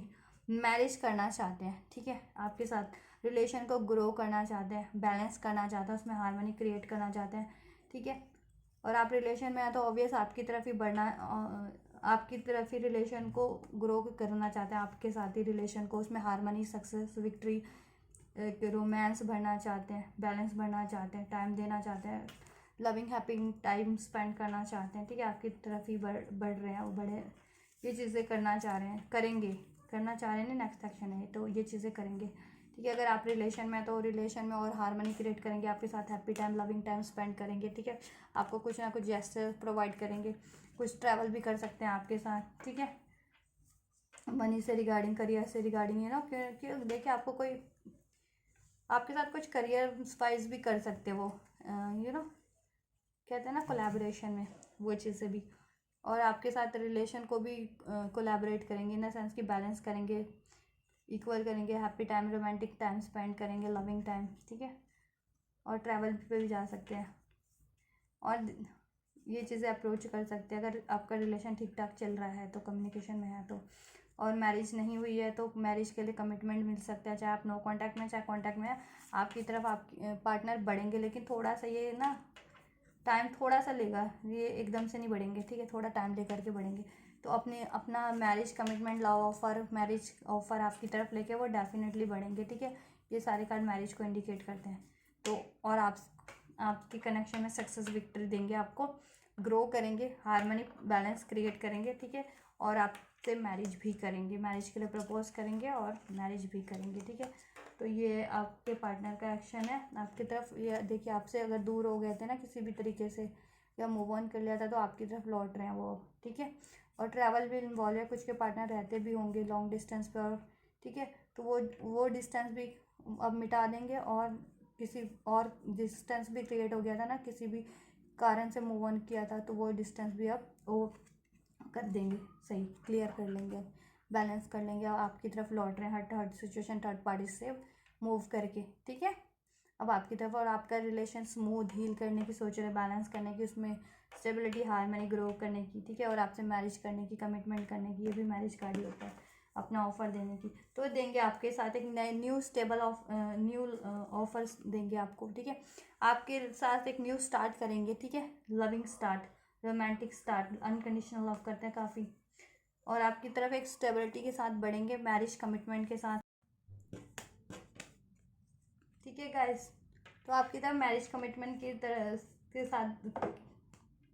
मैरिज करना चाहते हैं, ठीक है। आपके साथ रिलेशन को ग्रो करना चाहते हैं, बैलेंस करना चाहते हैं, उसमें हार्मनी क्रिएट करना चाहते हैं, ठीक है। और आप रिलेशन में हैं तो ऑब्वियस आपकी तरफ ही बढ़ना आपकी तरफ ही रिलेशन को ग्रो करना चाहते हैं, आपके साथ ही रिलेशन को, उसमें हार्मनी, सक्सेस, विक्ट्री, रोमांस भरना चाहते हैं, बैलेंस भरना चाहते हैं, टाइम देना चाहते हैं, लविंग हैप्पी टाइम स्पेंड करना चाहते हैं, ठीक है। आपकी तरफ ही बढ़ रहे हैं, वो बढ़े, ये चीज़ें करना चाह रहे हैं, करेंगे, करना चाह रहे हैं ना, नेक्स्ट एक्शन है तो ये चीज़ें करेंगे, ठीक है। अगर आप रिलेशन में, तो रिलेशन में और हार्मनी क्रिएट करेंगे, आपके साथ happy time, loving time spend करेंगे, ठीक है। आपको कुछ ना कुछ जेस्चर प्रोवाइड करेंगे, कुछ ट्रैवल भी कर सकते हैं आपके साथ, ठीक है। मनी से रिगार्डिंग, करियर से रिगार्डिंग, है ना, क्योंकि देखिए आपको कोई आपके साथ कुछ करियर वाइज भी कर सकते हो, कहते हैं ना कोलैबोरेशन में, वो चीज़ें भी। और आपके साथ रिलेशन को भी कोलैबोरेट करेंगे, इन द सेंस कि बैलेंस करेंगे, इक्वल करेंगे, happy time, romantic time spend करेंगे, लविंग टाइम, ठीक है। और ट्रैवल पे भी जा सकते हैं, और ये चीज़ें अप्रोच कर सकते हैं अगर आपका रिलेशन ठीक ठाक चल रहा है तो, कम्युनिकेशन में है तो। और मैरिज नहीं हुई है तो मैरिज के लिए कमिटमेंट मिल सकता है, चाहे आप नो कांटेक्ट में, चाहे कांटेक्ट में है, आपकी तरफ आपकी पार्टनर बढ़ेंगे, लेकिन थोड़ा सा ये ना टाइम थोड़ा सा लेगा, ये एकदम से नहीं बढ़ेंगे, ठीक है, थोड़ा टाइम लेकर के बढ़ेंगे। तो अपना marriage commitment, love offer, marriage offer आपकी तरफ लेके वो डेफिनेटली बढ़ेंगे, ठीक है। ये सारे कार्ड मैरिज को इंडिकेट करते हैं। तो और आपके कनेक्शन में सक्सेस, विक्ट्री देंगे, आपको ग्रो करेंगे, हार्मनी बैलेंस क्रिएट करेंगे, ठीक है। और आपसे मैरिज भी करेंगे, मैरिज के लिए प्रपोज करेंगे और मैरिज भी करेंगे, ठीक है। तो ये आपके पार्टनर का एक्शन है आपकी तरफ। ये देखिए, आपसे अगर दूर हो गए थे ना किसी भी तरीके से, या मूव ऑन कर लिया था, तो आपकी तरफ लौट रहे हैं वो, ठीक है। और ट्रैवल भी इन्वॉल्व है, कुछ के पार्टनर रहते भी होंगे लॉन्ग डिस्टेंस पे, और ठीक है, तो वो डिस्टेंस भी अब मिटा देंगे, और किसी और डिस्टेंस भी क्रिएट हो गया था ना, किसी भी कारण से मूव ऑन किया था, तो वो डिस्टेंस भी अब वो कर देंगे, सही क्लियर कर लेंगे, बैलेंस कर लेंगे, और आपकी तरफ लौट रहे हैं हर्ट सिचुएशन, थर्ड पार्टी से मूव करके, ठीक है। अब आपकी तरफ, और आपका रिलेशन स्मूथ हील करने की सोच रहे हैं, बैलेंस करने की, उसमें स्टेबिलिटी, हार्मनी ग्रो करने की, ठीक है। और आपसे मैरिज करने की, कमिटमेंट करने की, ये भी मैरिज कार्ड ही होता है, अपना ऑफर देने की, तो देंगे आपके साथ एक नए न्यू स्टेबल न्यू ऑफर्स देंगे आपको, ठीक है। आपके साथ एक न्यू स्टार्ट करेंगे, ठीक है, loving start, romantic start, unconditional love करते हैं काफ़ी। और आपकी तरफ एक स्टेबिलिटी के साथ बढ़ेंगे, मैरिज कमिटमेंट के साथ, ठीक है गाइस। तो आपकी तरफ मैरिज कमिटमेंट की तरह के साथ,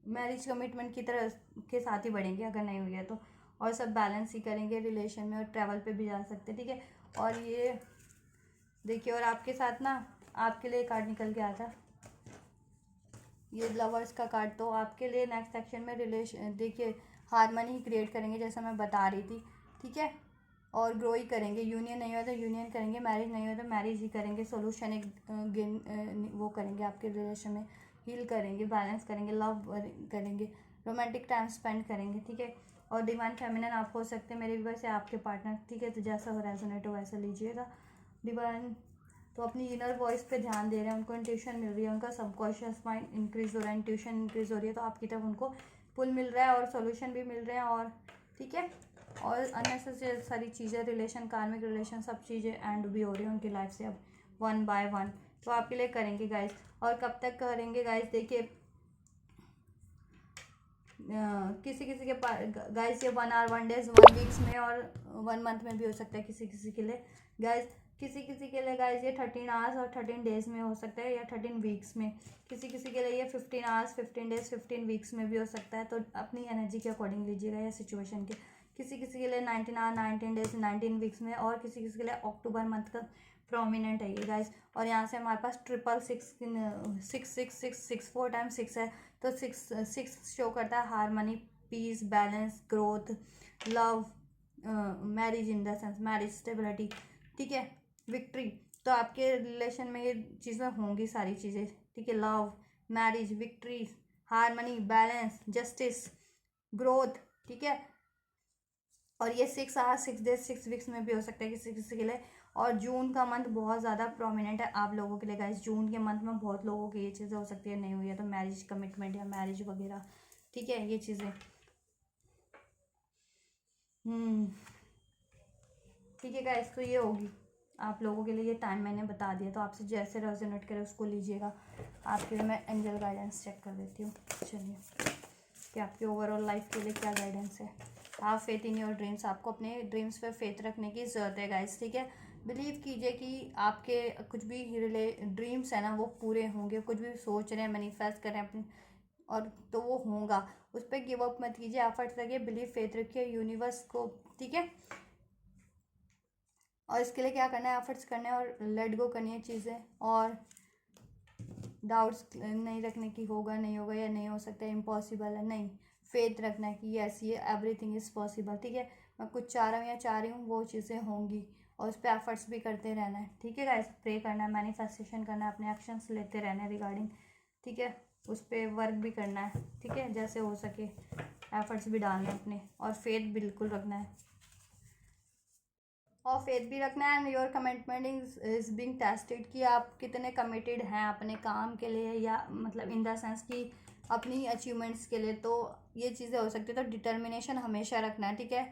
मैरिज कमिटमेंट की तरह के साथ ही बढ़ेंगे अगर नहीं हुई है तो। और सब बैलेंस ही करेंगे रिलेशन में, और ट्रैवल पे भी जा सकते हैं, ठीक है। और ये देखिए, और आपके साथ ना, आपके लिए कार्ड निकल के आया था, ये लवर्स का कार्ड। तो आपके लिए नेक्स्ट सेक्शन में रिलेशन, देखिए, हार्मनी ही क्रिएट करेंगे जैसा मैं बता रही थी, ठीक है। और ग्रो ही करेंगे, यूनियन नहीं हुआ तो यूनियन करेंगे, मैरिज नहीं हुआ तो मैरिज ही करेंगे, सोल्यूशन एक वो करेंगे आपके रिलेशन में, हील करेंगे, बैलेंस करेंगे, लव करेंगे, रोमांटिक टाइम स्पेंड करेंगे, ठीक है। और डिवाइन फेमिनिन आप हो सकते हैं मेरे व्यूअर्स से आपके पार्टनर, ठीक है। तो जैसा हो रेजोनेट हो वैसा लीजिएगा। डिवाइन तो अपनी इनर वॉइस पे ध्यान दे रहे हैं, उनको इंट्यूशन मिल रही है, उनका सबकॉन्शियस माइंड इंक्रीज हो रहा है, इंट्यूशन इंक्रीज हो रही है, तो आपकी तरफ उनको पुल मिल रहा है और सॉल्यूशन भी मिल रहे हैं, और ठीक है। और अननेसेसरी सारी चीज़ें, रिलेशन, कार्मिक रिलेशन, सब चीज़ें एंड भी हो रही हैं उनकी लाइफ से अब, वन बाय वन। तो आपके लिए करेंगे गाइस। और कब तक करेंगे गाइस, देखिए, किसी किसी के गाइस ये 1 आवर, 1 डेज, 1 वीक्स में, और 1 मंथ में भी हो सकता है किसी किसी के लिए गाइस। किसी किसी के लिए गाइस ये 13 आवर्स और 13 डेज में हो सकता है, या 13 वीक्स में। किसी किसी के लिए ये 15 आवर्स, 15 डेज, 15 वीक्स में भी हो सकता है। तो अपनी एनर्जी के अकॉर्डिंग लीजिएगा या सिचुएशन के। किसी किसी के लिए 19 आवर, 19 डेज, 19 वीक्स में, और किसी किसी के लिए अक्टूबर मंथ का प्रोमिनेंट है ये गाइस। और यहाँ से हमारे पास 666 4 टाइम्स 6 है, तो 6 शो करता है harmony, peace, balance, growth, love, marriage in the sense marriage, stability, ठीक है, विक्ट्री। तो आपके रिलेशन में ये चीज़ें होंगी, सारी चीज़ें, ठीक है, love, marriage, victory, harmony, balance, justice, growth, ठीक है। और ये 6 आवर, 6 डेज, 6 वीक्स में भी हो सकता है किसी किसी के लिए। और जून का मंथ बहुत ज़्यादा प्रोमिनेंट है आप लोगों के लिए गाइस। जून के मंथ में बहुत लोगों की ये चीज़ें हो सकती है, नहीं हुई है तो मैरिज कमिटमेंट या मैरिज वगैरह, ठीक है, ये चीज़ें। ठीक है गाइस, तो ये होगी आप लोगों के लिए, ये टाइम मैंने बता दिया। तो आपसे जैसे रेजोनेट करे उसको लीजिएगा। आपके लिए मैं एंजल गाइडेंस चेक कर देती हूँ, चलिए। कि आपकी ओवरऑल लाइफ के लिए क्या गाइडेंस है। Have faith in your dreams, आपको अपने ड्रीम्स पे फेथ रखने की ज़रूरत है गाइस, ठीक है। बिलीव कीजिए कि आपके कुछ भी ड्रीम्स है ना वो पूरे होंगे, कुछ भी सोच रहे हैं मैनिफेस्ट कर रहे हैं अपने और तो वो होगा, उस पर गिव अप मत कीजिए, एफर्ट्स लगे, बिलीव फेथ रखिए यूनिवर्स को, ठीक है। और इसके लिए क्या करना है, एफर्ट्स करने और लेट गो करनी है चीज़ें, और डाउट्स नहीं रखने की होगा नहीं होगा या नहीं हो सकता, इम्पॉसिबल है, नहीं, फेथ रखना है कि यस ये एवरीथिंग इज़ पॉसिबल, ठीक है। मैं कुछ चाह रहा हूँ या चाह रही हूँ वो चीज़ें होंगी, और उस पर एफर्ट्स भी करते रहना है, ठीक है गाइस। प्रे करना है, मैनिफेस्टेशन करना है, अपने एक्शंस लेते रहना है रिगार्डिंग, ठीक है। उस पर वर्क भी करना है, ठीक है, जैसे हो सके एफर्ट्स भी डालने अपने, और फेथ बिल्कुल रखना है, और फेथ भी रखना है। And your commitment is being tested, कि आप कितने कमिटेड हैं अपने काम के लिए, या मतलब इन द सेंस कि अपनी अचीवमेंट्स के लिए, तो ये चीज़ें हो सकती है। तो डिटर्मिनेशन हमेशा रखना है, ठीक है,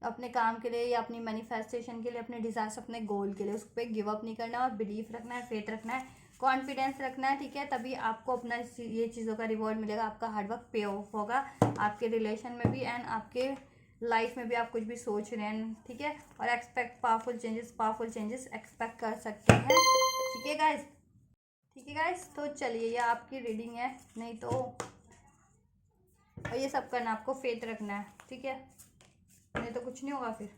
अपने काम के लिए या अपनी मैनिफेस्टेशन के लिए, अपने डिज़ायर्स, अपने गोल के लिए, उस पर गिव अप नहीं करना, और बिलीफ रखना है, फेथ रखना है, कॉन्फिडेंस रखना है, ठीक है। तभी आपको अपना ये चीज़ों का रिवॉर्ड मिलेगा, आपका हार्डवर्क पे ऑफ होगा, आपके रिलेशन में भी एंड आपके लाइफ में भी आप कुछ भी सोच रहे हैं, ठीक है। और एक्सपेक्ट पावरफुल चेंजेस एक्सपेक्ट कर सकते हैं, ठीक है गाइज, ठीक है गाइज। तो चलिए ये आपकी रीडिंग है, नहीं तो और ये सब करना, आपको फेथ रखना है, ठीक है, नहीं तो कुछ नहीं होगा फिर।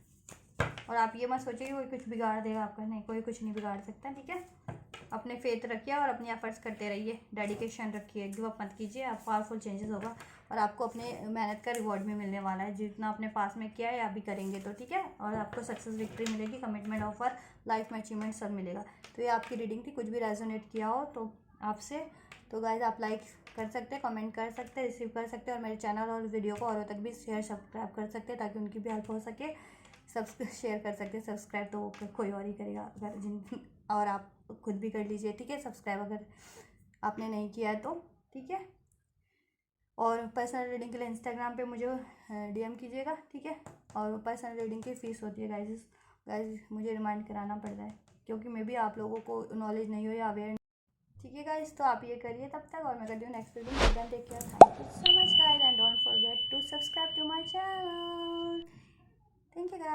और आप ये मत सोचिए कि कोई कुछ बिगाड़ देगा आपका, नहीं, कोई कुछ नहीं बिगाड़ सकता, ठीक है। अपने फेथ रखिए और अपनी एफर्ट्स करते रहिए, डेडिकेशन रखिए, गिव अप मत कीजिए, आप पावरफुल चेंजेस होगा, और आपको अपने मेहनत का रिवॉर्ड भी मिलने वाला है, जितना अपने पास में किया है आप भी करेंगे तो, ठीक है। और आपको सक्सेस विक्ट्री मिलेगी, कमिटमेंट ऑफर, लाइफ में अचीवमेंट सब मिलेगा। तो ये आपकी रीडिंग थी, कुछ भी रेजोनेट किया हो तो आपसे, तो गाइज आप लाइक कर सकते हैं, कमेंट कर सकते हैं, रिसीव कर सकते हैं, और मेरे चैनल और वीडियो को औरों तक भी शेयर सब्सक्राइब कर सकते हैं, ताकि उनकी भी हेल्प हो सके। शेयर कर सकते हैं, सब्सक्राइब तो कोई और ही करेगा अगर जिन, और आप खुद भी कर लीजिए, ठीक है, सब्सक्राइब अगर आपने नहीं किया है तो, ठीक है। और पर्सनल रीडिंग के लिए इंस्टाग्राम पे मुझे डीएम कीजिएगा, ठीक है। और पर्सनल रीडिंग की फ़ीस होती है गाइज मुझे रिमाइंड कराना पड़ रहा है, क्योंकि मे बी आप लोगों को नॉलेज नहीं हो या अवेयर, ठीक है गाइज। तो आप ये करिए तब तक, और मैं करती हूँ next video. Take care, thank you so much guys, and don't forget to subscribe to my channel, thank you guys.